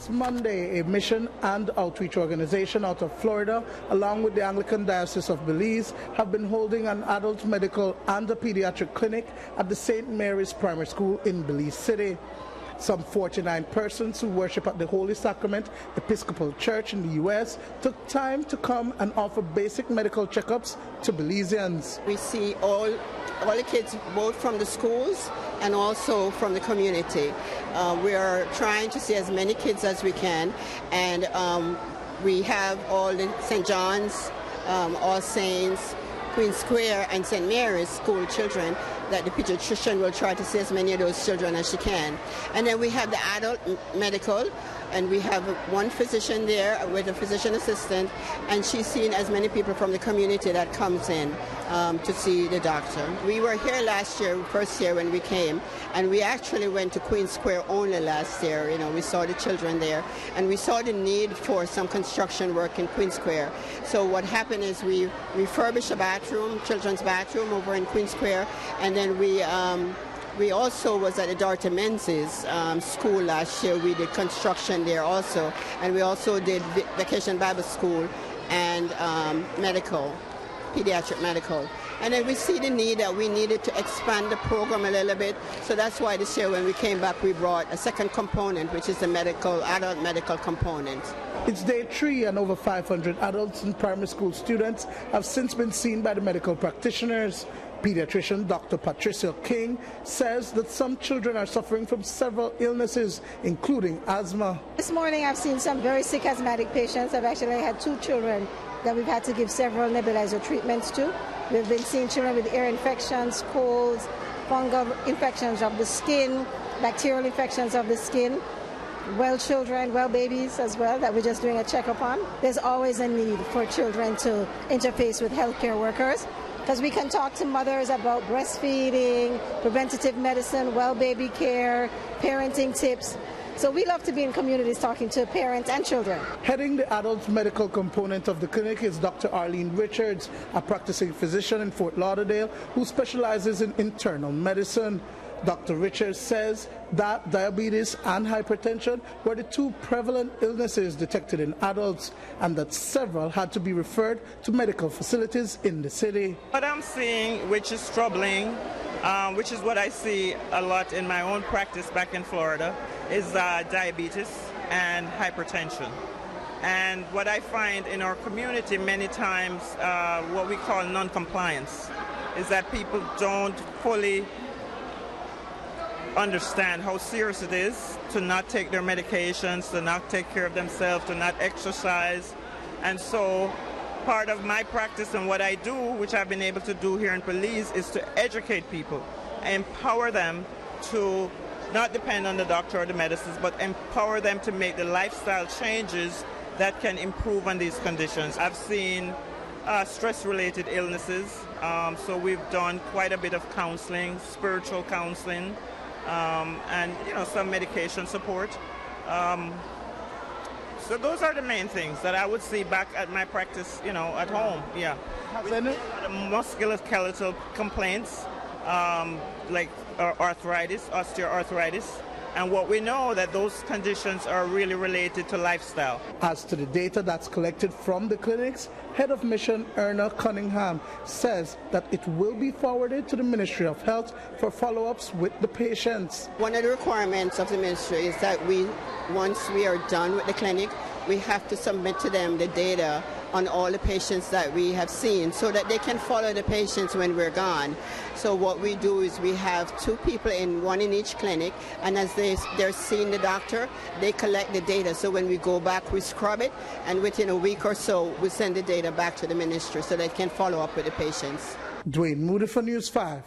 This Monday, a mission and outreach organization out of Florida, along with the Anglican Diocese of Belize, have been holding an adult medical and a pediatric clinic at the St. Mary's Primary School in Belize City. Some 49 persons who worship at the Holy Sacrament Episcopal Church in the U.S. took time to come and offer basic medical checkups to Belizeans. We see all the kids, both from the schools and also from the community. We are trying to see as many kids as we can, and we have all the St. John's, All Saints, Queen Square, and St. Mary's school children that the pediatrician will try to see as many of those children as she can. And then we have the adult medical, and we have one physician there with a physician assistant, and she's seeing as many people from the community that comes in to see the doctor. We were here last year, first year when we came, and we actually went to Queen Square only last year. You know, we saw the children there, and we saw the need for some construction work in Queen Square. So what happened is we refurbished a bathroom, children's bathroom over in Queen Square, and then we also was at the Dorothy Menzies school last year. We did construction there also, and we also did Vacation Bible School and pediatric medical. And then we see the need that we needed to expand the program a little bit. So that's why this year when we came back, we brought a second component, which is the adult medical component. It's day 3, and over 500 adults and primary school students have since been seen by the medical practitioners. Pediatrician Dr. Patricia King says that some children are suffering from several illnesses, including asthma. This morning I've seen some very sick asthmatic patients. I've actually had 2 children that we've had to give several nebulizer treatments to. We've been seeing children with ear infections, colds, fungal infections of the skin, bacterial infections of the skin, well children, well babies as well, that we're just doing a checkup on. There's always a need for children to interface with healthcare workers, because we can talk to mothers about breastfeeding, preventative medicine, well baby care, parenting tips. So we love to be in communities talking to parents and children. Heading the adult medical component of the clinic is Dr. Arlene Richards, a practicing physician in Fort Lauderdale who specializes in internal medicine. Dr. Richards says that diabetes and hypertension were the 2 prevalent illnesses detected in adults, and that several had to be referred to medical facilities in the city. What I'm seeing, which is troubling, which is what I see a lot in my own practice back in Florida, is diabetes and hypertension. And what I find in our community many times, what we call non-compliance, is that people don't fully understand how serious it is to not take their medications, to not take care of themselves, to not exercise. And so part of my practice and what I do, which I've been able to do here in Belize, is to educate people, empower them to not depend on the doctor or the medicines, but empower them to make the lifestyle changes that can improve on these conditions. I've seen stress-related illnesses, so we've done quite a bit of counseling, spiritual counseling, and some medication support. So those are the main things that I would see back at my practice, at home. Yeah. Musculoskeletal complaints, like arthritis, osteoarthritis. And what we know that those conditions are really related to lifestyle. As to the data that's collected from the clinics, Head of Mission Erna Cunningham says that it will be forwarded to the Ministry of Health for follow-ups with the patients. One of the requirements of the ministry is that once we are done with the clinic, we have to submit to them the data on all the patients that we have seen so that they can follow the patients when we're gone. So what we do is we have 2 people one in each clinic, and as they're seeing the doctor, they collect the data. So when we go back, we scrub it, and within a week or so, we send the data back to the ministry so they can follow up with the patients. Dwayne Moody for News 5.